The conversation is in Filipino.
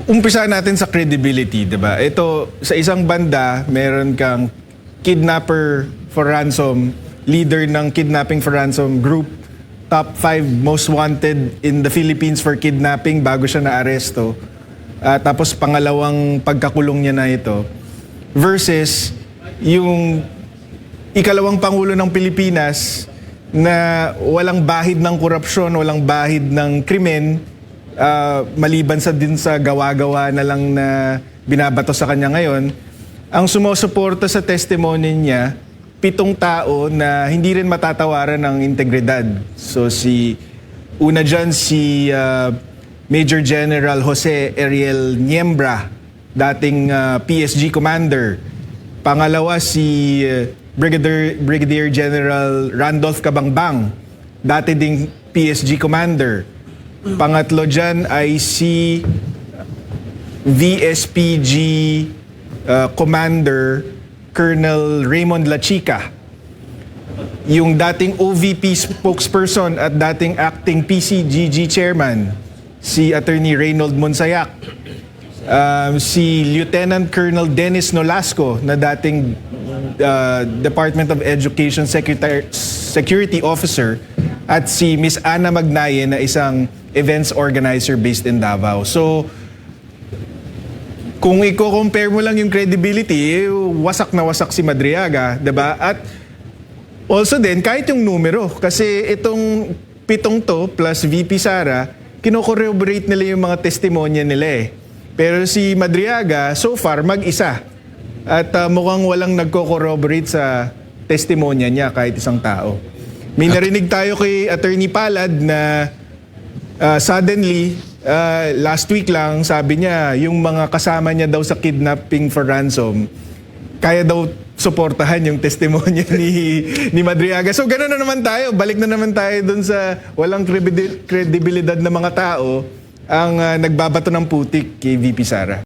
Umpisa natin sa credibility, 'di ba? Ito, sa isang banda, meron kang kidnapper for ransom, leader ng kidnapping for ransom group, top 5 most wanted in the Philippines for kidnapping bago siya na-aresto. Tapos pangalawang pagkakulong niya na ito. Versus yung ikalawang pangulo ng Pilipinas na walang bahid ng korupsyon, walang bahid ng krimen, maliban sa din sa gawa-gawa na lang na binabato sa kanya ngayon. Ang sumusuporta sa testimony niya, 7 tao na hindi rin matatawaran ng integridad. So una dyan si Major General Jose Ariel Niembra, dating PSG commander. Pangalawa si Brigadier General Randolph Cabangbang, dati ding PSG commander. Pangatlo dyan ay si VSPG Commander Colonel Raymond Lachica. Yung dating OVP spokesperson at dating acting PCGG chairman, si Attorney Reynold Monsayak. Si Lieutenant Colonel Dennis Nolasco na dating Department of Education Security Officer, at si Miss Ana Magnaye na isang events organizer based in Davao. So, kung i-compare mo lang yung credibility, wasak na wasak si Madriaga, 'di ba? At also din, kahit yung numero, kasi itong 7 to plus VP Sara, kino-corroborate nila yung mga testimonya nila eh. Pero si Madriaga, so far, mag-isa. At mukhang walang nagko-corroborate sa testimonya niya kahit isang tao. May narinig tayo kay Attorney Palad na suddenly, last week lang, sabi niya, yung mga kasama niya daw sa kidnapping for ransom, kaya daw suportahan yung testimonya ni Madriaga. So gano'n na naman tayo, balik na naman tayo dun sa walang kredibilidad na mga tao ang nagbabato ng putik kay VP Sara.